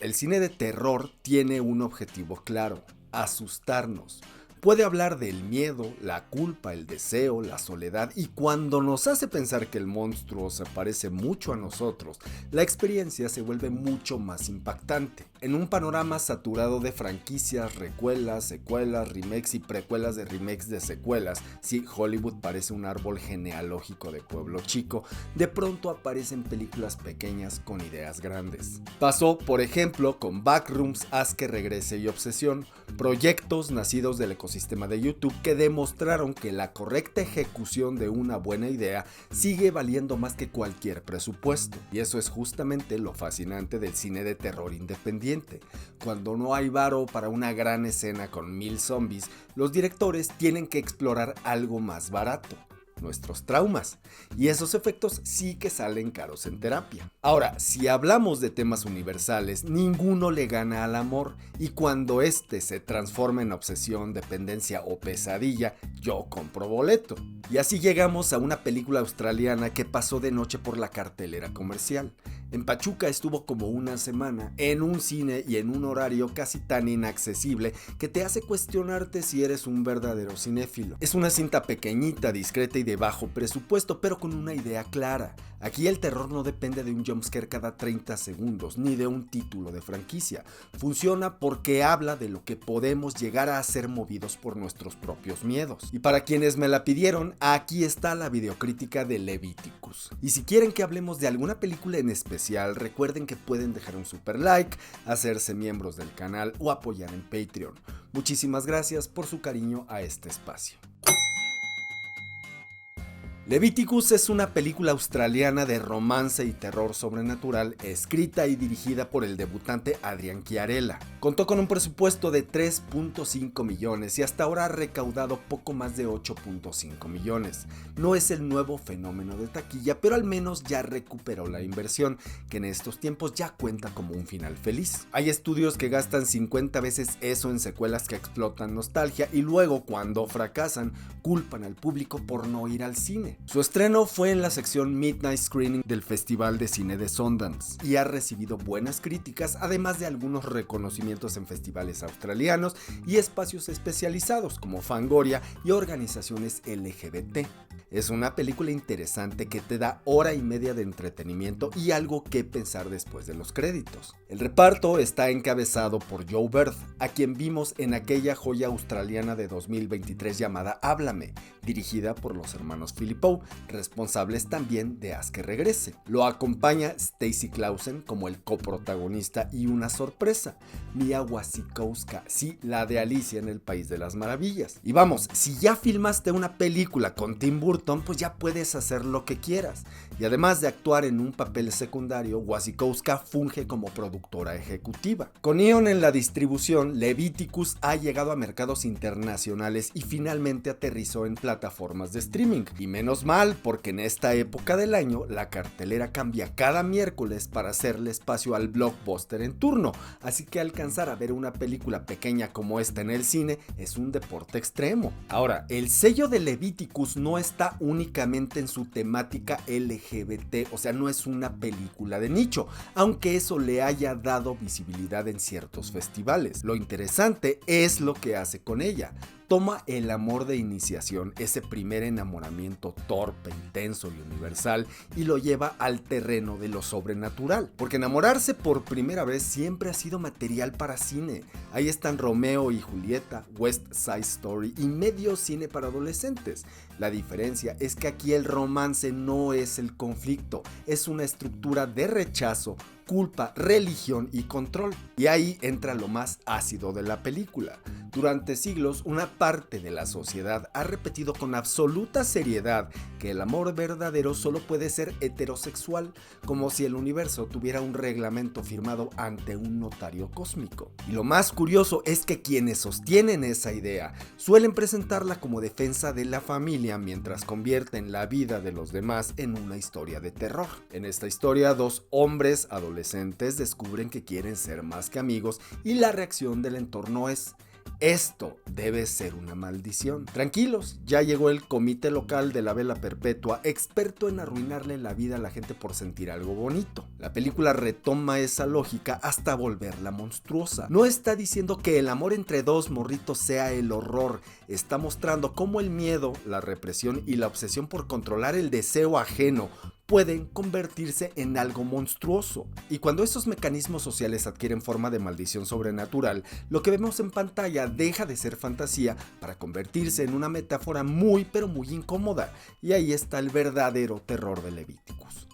El cine de terror tiene un objetivo claro: asustarnos. Puede hablar del miedo, la culpa, el deseo, la soledad, y cuando nos hace pensar que el monstruo se parece mucho a nosotros, la experiencia se vuelve mucho más impactante. En un panorama saturado de franquicias, recuelas, secuelas, remakes y precuelas de remakes de secuelas, sí, Hollywood parece un árbol genealógico de pueblo chico, de pronto aparecen películas pequeñas con ideas grandes. Pasó, por ejemplo, con Backrooms, Haz que regrese y Obsesión, proyectos nacidos del ecosistema de YouTube que demostraron que la correcta ejecución de una buena idea sigue valiendo más que cualquier presupuesto. Y eso es justamente lo fascinante del cine de terror independiente. Cuando no hay varo para una gran escena con 1000 zombies, los directores tienen que explorar algo más barato: nuestros traumas, y esos efectos sí que salen caros en terapia. Ahora, si hablamos de temas universales, ninguno le gana al amor, y cuando este se transforma en obsesión, dependencia o pesadilla, yo compro boleto. Y así llegamos a una película australiana que pasó de noche por la cartelera comercial. En Pachuca estuvo como una semana, en un cine y en un horario casi tan inaccesible que te hace cuestionarte si eres un verdadero cinéfilo. Es una cinta pequeñita, discreta y de bajo presupuesto, pero con una idea clara. Aquí el terror no depende de un jumpscare cada 30 segundos, ni de un título de franquicia. Funciona porque habla de lo que podemos llegar a ser movidos por nuestros propios miedos. Y para quienes me la pidieron, aquí está la videocrítica de Leviticus. Y si quieren que hablemos de alguna película en especial, recuerden que pueden dejar un super like, hacerse miembros del canal o apoyar en Patreon. Muchísimas gracias por su cariño a este espacio. Leviticus es una película australiana de romance y terror sobrenatural escrita y dirigida por el debutante Adrián Chiarella. Contó con un presupuesto de 3.5 millones y hasta ahora ha recaudado poco más de 8.5 millones. No es el nuevo fenómeno de taquilla, pero al menos ya recuperó la inversión, que en estos tiempos ya cuenta como un final feliz. Hay estudios que gastan 50 veces eso en secuelas que explotan nostalgia y luego, cuando fracasan, culpan al público por no ir al cine. Su estreno fue en la sección Midnight Screening del Festival de Cine de Sundance y ha recibido buenas críticas, además de algunos reconocimientos en festivales australianos y espacios especializados como Fangoria y organizaciones LGBT. Es una película interesante que te da hora y media de entretenimiento y algo que pensar después de los créditos. El reparto está encabezado por Joe Bird, a quien vimos en aquella joya australiana de 2023 llamada Háblame, dirigida por los hermanos Philippou, responsables también de Haz que regrese. Lo acompaña Stacey Clausen como el coprotagonista y una sorpresa: Mia Wasikowska, sí, la de Alicia en el País de las Maravillas. Y vamos, si ya filmaste una película con Tim Burton, pues ya puedes hacer lo que quieras. Y además de actuar en un papel secundario, Wasikowska funge como productora ejecutiva. Con Ion en la distribución, Leviticus ha llegado a mercados internacionales y finalmente aterrizó en plataformas de streaming. Y menos mal, porque en esta época del año la cartelera cambia cada miércoles para hacerle espacio al blockbuster en turno, así que alcanzar a ver una película pequeña como esta en el cine es un deporte extremo. Ahora, el sello de Leviticus no está únicamente en su temática LGBT, o sea, no es una película de nicho, aunque eso le haya dado visibilidad en ciertos festivales. Lo interesante es lo que hace con ella. Toma el amor de iniciación, ese primer enamoramiento torpe, intenso y universal, y lo lleva al terreno de lo sobrenatural. Porque enamorarse por primera vez siempre ha sido material para cine. Ahí están Romeo y Julieta, West Side Story y medio cine para adolescentes. La diferencia es que aquí el romance no es el conflicto, es una estructura de rechazo, culpa, religión y control. Y ahí entra lo más ácido de la película. Durante siglos, una parte de la sociedad ha repetido con absoluta seriedad que el amor verdadero solo puede ser heterosexual, como si el universo tuviera un reglamento firmado ante un notario cósmico. Y lo más curioso es que quienes sostienen esa idea suelen presentarla como defensa de la familia, mientras convierten la vida de los demás en una historia de terror. En esta historia, dos hombres adolescentes descubren que quieren ser más que amigos y la reacción del entorno es: Esto debe ser una maldición. Tranquilos, ya llegó el comité local de la vela perpetua, experto en arruinarle la vida a la gente por sentir algo bonito. La película retoma esa lógica hasta volverla monstruosa. No está diciendo que el amor entre dos morritos sea el horror, está mostrando cómo el miedo, la represión y la obsesión por controlar el deseo ajeno pueden convertirse en algo monstruoso. Y cuando esos mecanismos sociales adquieren forma de maldición sobrenatural, lo que vemos en pantalla deja de ser fantasía para convertirse en una metáfora muy pero muy incómoda. Y ahí está el verdadero terror de Levíticus.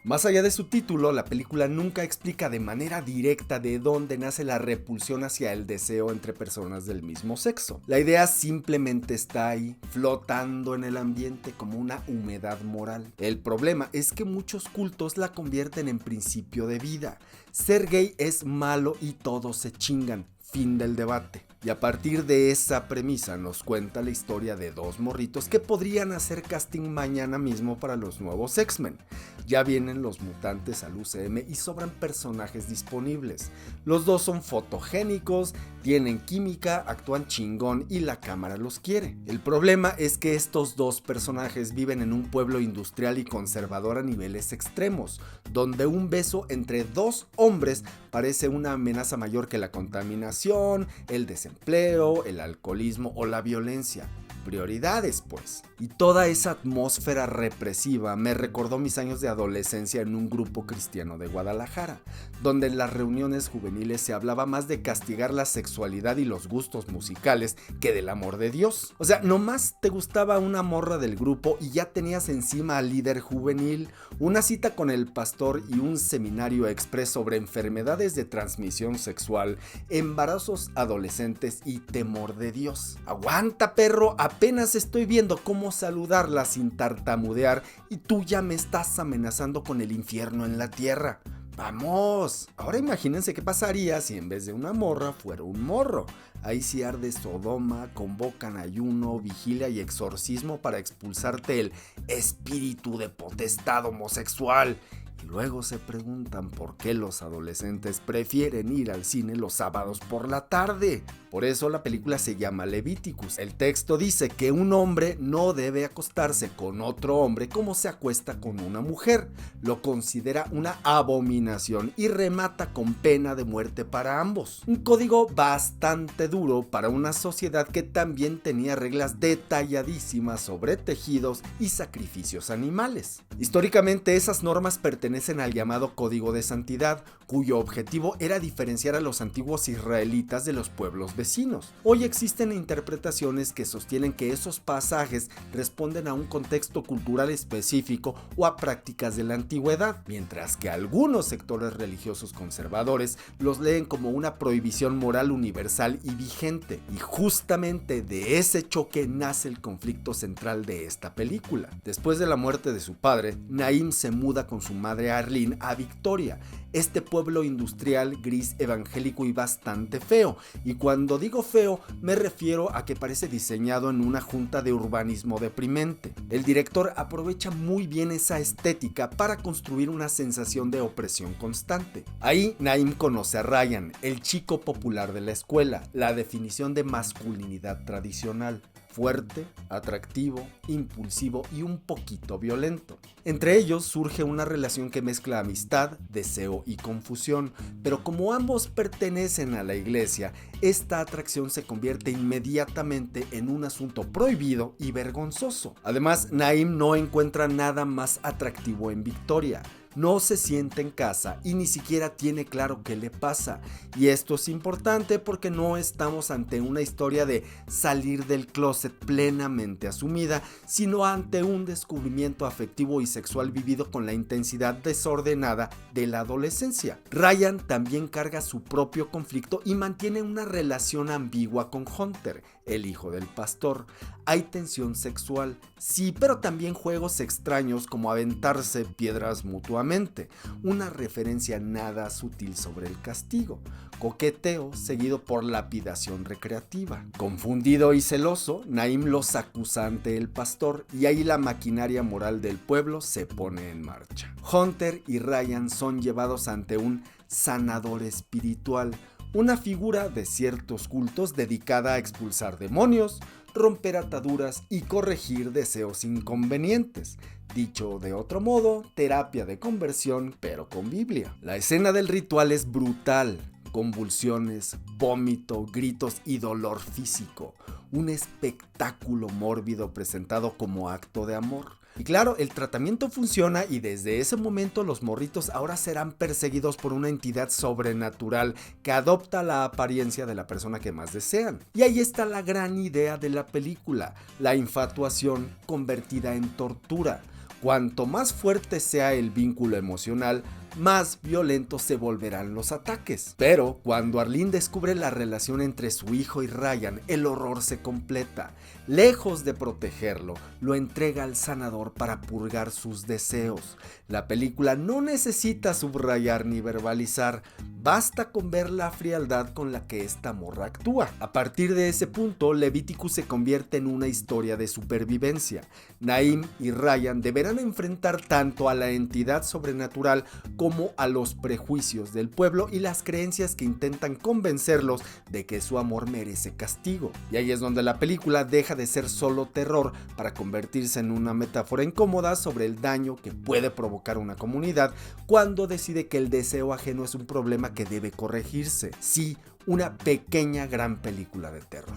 Más allá de su título, la película nunca explica de manera directa de dónde nace la repulsión hacia el deseo entre personas del mismo sexo. La idea simplemente está ahí, flotando en el ambiente como una humedad moral. El problema es que muchos cultos la convierten en principio de vida. Ser gay es malo y todos se chingan. Fin del debate. Y a partir de esa premisa nos cuenta la historia de dos morritos que podrían hacer casting mañana mismo para los nuevos X-Men. Ya vienen los mutantes al UCM y sobran personajes disponibles. Los dos son fotogénicos, tienen química, actúan chingón y la cámara los quiere. El problema es que estos dos personajes viven en un pueblo industrial y conservador a niveles extremos, donde un beso entre dos hombres parece una amenaza mayor que la contaminación, el desempleo, el alcoholismo o la violencia. Prioridades, pues. Y toda esa atmósfera represiva me recordó mis años de adolescencia en un grupo cristiano de Guadalajara, donde en las reuniones juveniles se hablaba más de castigar la sexualidad y los gustos musicales que del amor de Dios. O sea, nomás te gustaba una morra del grupo y ya tenías encima al líder juvenil, una cita con el pastor y un seminario express sobre enfermedades de transmisión sexual, embarazos adolescentes y temor de Dios. Aguanta, perro, apenas estoy viendo cómo saludarla sin tartamudear y tú ya me estás amenazando con el infierno en la tierra. ¡Vamos! Ahora imagínense qué pasaría si en vez de una morra fuera un morro. Ahí sí arde Sodoma, convocan ayuno, vigilia y exorcismo para expulsarte el espíritu de potestad homosexual. Y luego se preguntan por qué los adolescentes prefieren ir al cine los sábados por la tarde. Por eso la película se llama Levíticus. El texto dice que un hombre no debe acostarse con otro hombre como se acuesta con una mujer. Lo considera una abominación y remata con pena de muerte para ambos. Un código bastante duro para una sociedad que también tenía reglas detalladísimas sobre tejidos y sacrificios animales. Históricamente esas normas pertenecen al llamado Código de Santidad, cuyo objetivo era diferenciar a los antiguos israelitas de los pueblos vecinos. Hoy existen interpretaciones que sostienen que esos pasajes responden a un contexto cultural específico o a prácticas de la antigüedad, mientras que algunos sectores religiosos conservadores los leen como una prohibición moral universal y vigente. Y justamente de ese choque nace el conflicto central de esta película. Después de la muerte de su padre, Naim se muda con su madre Arlene a Victoria, este pueblo industrial gris evangélico y bastante feo. Y cuando digo feo, me refiero a que parece diseñado en una junta de urbanismo deprimente. El director aprovecha muy bien esa estética para construir una sensación de opresión constante. Ahí Naim conoce a Ryan, el chico popular de la escuela, la definición de masculinidad tradicional. Fuerte, atractivo, impulsivo y un poquito violento. Entre ellos surge una relación que mezcla amistad, deseo y confusión, pero como ambos pertenecen a la iglesia, esta atracción se convierte inmediatamente en un asunto prohibido y vergonzoso. Además, Naim no encuentra nada más atractivo en Victoria. No se siente en casa y ni siquiera tiene claro qué le pasa. Y esto es importante porque no estamos ante una historia de salir del closet plenamente asumida, sino ante un descubrimiento afectivo y sexual vivido con la intensidad desordenada de la adolescencia. Ryan también carga su propio conflicto y mantiene una relación ambigua con Hunter, el hijo del pastor. Hay tensión sexual, sí, pero también juegos extraños como aventarse piedras mutuamente, una referencia nada sutil sobre el castigo, coqueteo seguido por lapidación recreativa. Confundido y celoso, Naim los acusa ante el pastor y ahí la maquinaria moral del pueblo se pone en marcha. Hunter y Ryan son llevados ante un sanador espiritual, una figura de ciertos cultos dedicada a expulsar demonios, romper ataduras y corregir deseos inconvenientes. Dicho de otro modo, terapia de conversión, pero con Biblia. La escena del ritual es brutal. Convulsiones, vómito, gritos y dolor físico. Un espectáculo mórbido presentado como acto de amor. Y claro, el tratamiento funciona y desde ese momento los morritos ahora serán perseguidos por una entidad sobrenatural que adopta la apariencia de la persona que más desean. Y ahí está la gran idea de la película, la infatuación convertida en tortura. Cuanto más fuerte sea el vínculo emocional, más violentos se volverán los ataques. Pero cuando Arlene descubre la relación entre su hijo y Ryan, el horror se completa. Lejos de protegerlo, lo entrega al sanador para purgar sus deseos. La película no necesita subrayar ni verbalizar, basta con ver la frialdad con la que esta morra actúa. A partir de ese punto, Leviticus se convierte en una historia de supervivencia. Naim y Ryan deberán enfrentar tanto a la entidad sobrenatural como a los prejuicios del pueblo y las creencias que intentan convencerlos de que su amor merece castigo. Y ahí es donde la película deja de ser solo terror para convertirse en una metáfora incómoda sobre el daño que puede provocar una comunidad cuando decide que el deseo ajeno es un problema que debe corregirse. Sí, una pequeña gran película de terror.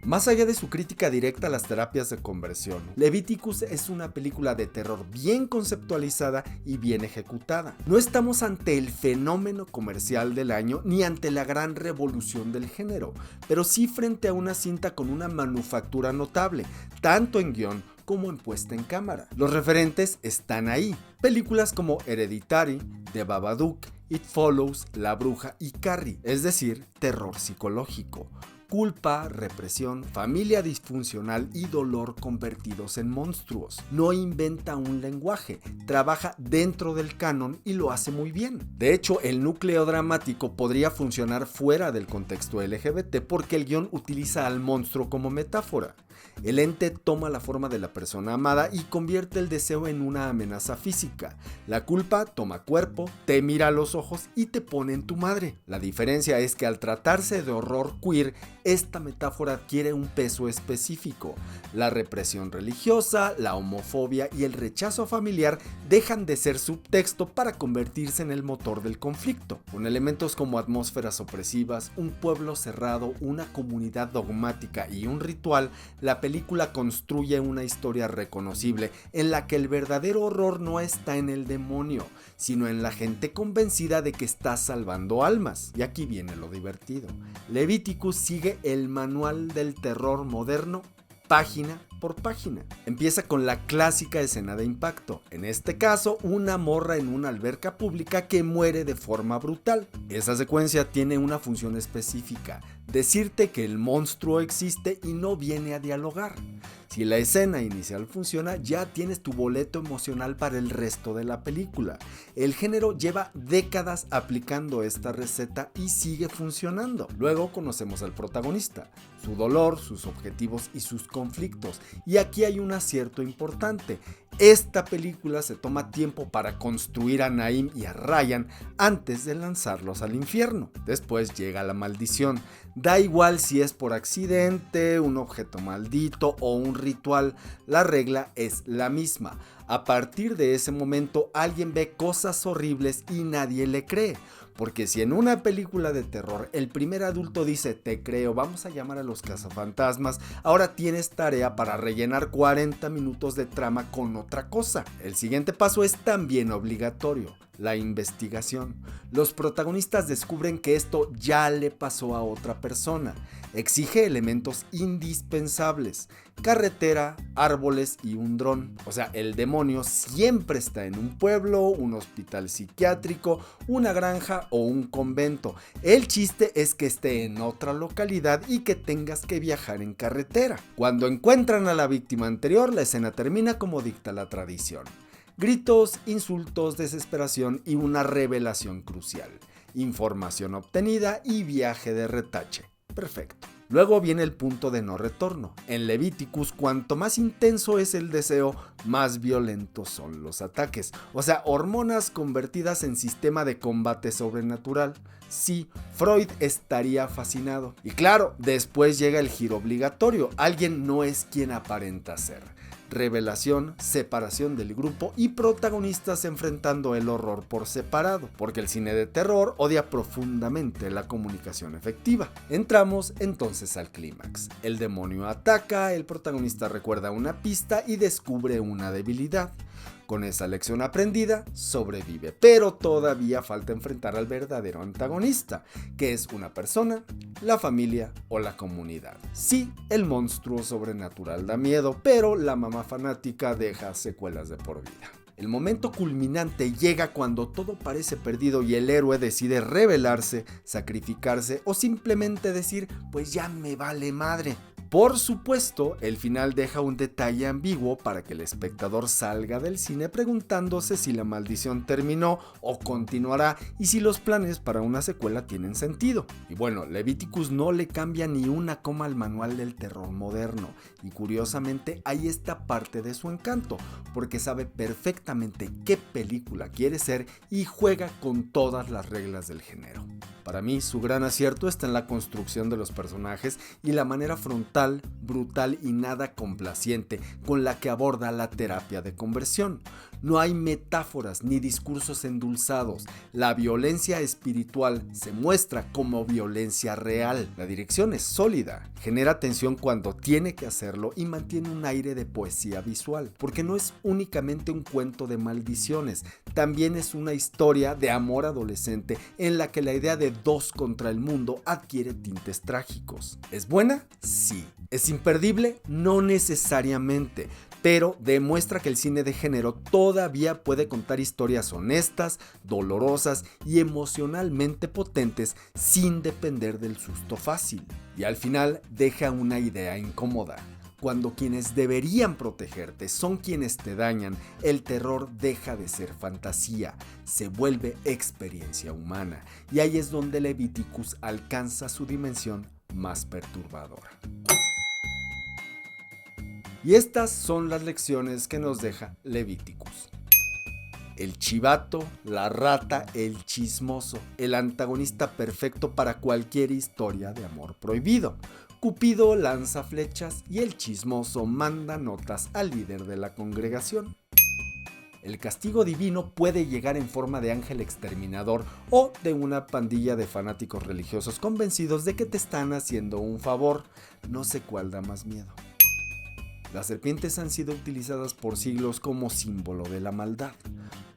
Más allá de su crítica directa a las terapias de conversión, Leviticus es una película de terror bien conceptualizada y bien ejecutada. No estamos ante el fenómeno comercial del año ni ante la gran revolución del género, pero sí frente a una cinta con una manufactura notable, tanto en guión como en puesta en cámara. Los referentes están ahí. Películas como Hereditary, The Babadook, It Follows, La Bruja y Carrie, es decir, terror psicológico. Culpa, represión, familia disfuncional y dolor convertidos en monstruos. No inventa un lenguaje, trabaja dentro del canon y lo hace muy bien. De hecho, el núcleo dramático podría funcionar fuera del contexto LGBT porque el guión utiliza al monstruo como metáfora. El ente toma la forma de la persona amada y convierte el deseo en una amenaza física. La culpa toma cuerpo, te mira a los ojos y te pone en tu madre. La diferencia es que al tratarse de horror queer, esta metáfora adquiere un peso específico. La represión religiosa, la homofobia y el rechazo familiar dejan de ser subtexto para convertirse en el motor del conflicto. Con elementos como atmósferas opresivas, un pueblo cerrado, una comunidad dogmática y un ritual, la película construye una historia reconocible en la que el verdadero horror no está en el demonio, sino en la gente convencida de que está salvando almas. Y aquí viene lo divertido. Leviticus sigue el manual del terror moderno página por página. Empieza con la clásica escena de impacto, en este caso una morra en una alberca pública que muere de forma brutal. Esa secuencia tiene una función específica, decirte que el monstruo existe y no viene a dialogar. Si la escena inicial funciona, ya tienes tu boleto emocional para el resto de la película. El género lleva décadas aplicando esta receta y sigue funcionando. Luego conocemos al protagonista, su dolor, sus objetivos y sus conflictos. Y aquí hay un acierto importante. Esta película se toma tiempo para construir a Naim y a Ryan antes de lanzarlos al infierno. Después llega la maldición. Da igual si es por accidente, un objeto maldito o un ritual, la regla es la misma. A partir de ese momento alguien ve cosas horribles y nadie le cree. Porque si en una película de terror el primer adulto dice te creo, vamos a llamar a los cazafantasmas, ahora tienes tarea para rellenar 40 minutos de trama con otra cosa. El siguiente paso es también obligatorio, la investigación. Los protagonistas descubren que esto ya le pasó a otra persona. Exige elementos indispensables: carretera, árboles y un dron. O sea, el demonio siempre está en un pueblo, un hospital psiquiátrico, una granja o un convento. El chiste es que esté en otra localidad y que tengas que viajar en carretera. Cuando encuentran a la víctima anterior, la escena termina como dicta la tradición: gritos, insultos, desesperación y una revelación crucial. Información obtenida y viaje de retache. Perfecto. Luego viene el punto de no retorno. En Leviticus, cuanto más intenso es el deseo, más violentos son los ataques. O sea, hormonas convertidas en sistema de combate sobrenatural. Sí, Freud estaría fascinado. Y claro, después llega el giro obligatorio. Alguien no es quien aparenta ser. Revelación, separación del grupo y protagonistas enfrentando el horror por separado, porque el cine de terror odia profundamente la comunicación efectiva. Entramos entonces al clímax. El demonio ataca, el protagonista recuerda una pista y descubre una debilidad. Con esa lección aprendida, sobrevive, pero todavía falta enfrentar al verdadero antagonista, que es una persona, la familia o la comunidad. Sí, el monstruo sobrenatural da miedo, pero la mamá fanática deja secuelas de por vida. El momento culminante llega cuando todo parece perdido y el héroe decide rebelarse, sacrificarse o simplemente decir, pues ya me vale madre. Por supuesto, el final deja un detalle ambiguo para que el espectador salga del cine preguntándose si la maldición terminó o continuará y si los planes para una secuela tienen sentido. Y bueno, Leviticus no le cambia ni una coma al manual del terror moderno y curiosamente ahí está parte de su encanto, porque sabe perfectamente qué película quiere ser y juega con todas las reglas del género. Para mí, su gran acierto está en la construcción de los personajes y la manera frontal, brutal y nada complaciente con la que aborda la terapia de conversión. No hay metáforas ni discursos endulzados. La violencia espiritual se muestra como violencia real. La dirección es sólida, genera tensión cuando tiene que hacerlo y mantiene un aire de poesía visual, porque no es únicamente un cuento de maldiciones, también es una historia de amor adolescente en la que la idea de dos contra el mundo adquiere tintes trágicos. ¿Es buena? Sí. ¿Es imperdible? No necesariamente, pero demuestra que el cine de género todavía puede contar historias honestas, dolorosas y emocionalmente potentes sin depender del susto fácil. Y al final deja una idea incómoda. Cuando quienes deberían protegerte son quienes te dañan, el terror deja de ser fantasía, se vuelve experiencia humana. Y ahí es donde Leviticus alcanza su dimensión más perturbadora. Y estas son las lecciones que nos deja Leviticus. El chivato, la rata, el chismoso, el antagonista perfecto para cualquier historia de amor prohibido. Cupido lanza flechas y el chismoso manda notas al líder de la congregación. El castigo divino puede llegar en forma de ángel exterminador o de una pandilla de fanáticos religiosos convencidos de que te están haciendo un favor. No sé cuál da más miedo. Las serpientes han sido utilizadas por siglos como símbolo de la maldad.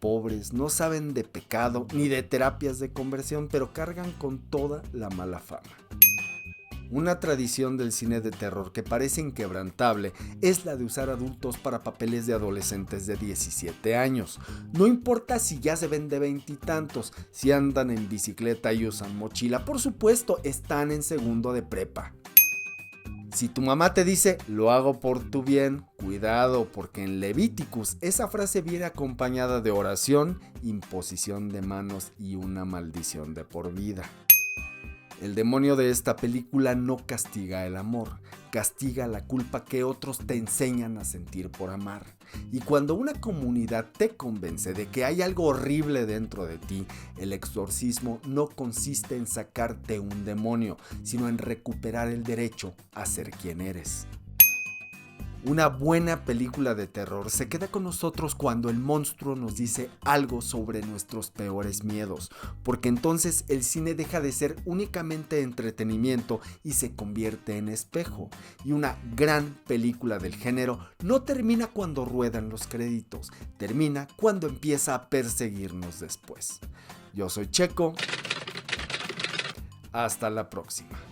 Pobres, no saben de pecado ni de terapias de conversión, pero cargan con toda la mala fama. Una tradición del cine de terror que parece inquebrantable es la de usar adultos para papeles de adolescentes de 17 años. No importa si ya se ven de 20 y tantos, si andan en bicicleta y usan mochila, por supuesto están en segundo de prepa. Si tu mamá te dice, lo hago por tu bien, cuidado, porque en Leviticus esa frase viene acompañada de oración, imposición de manos y una maldición de por vida. El demonio de esta película no castiga el amor, castiga la culpa que otros te enseñan a sentir por amar. Y cuando una comunidad te convence de que hay algo horrible dentro de ti, el exorcismo no consiste en sacarte un demonio, sino en recuperar el derecho a ser quien eres. Una buena película de terror se queda con nosotros cuando el monstruo nos dice algo sobre nuestros peores miedos, porque entonces el cine deja de ser únicamente entretenimiento y se convierte en espejo. Y una gran película del género no termina cuando ruedan los créditos, termina cuando empieza a perseguirnos después. Yo soy Checo. Hasta la próxima.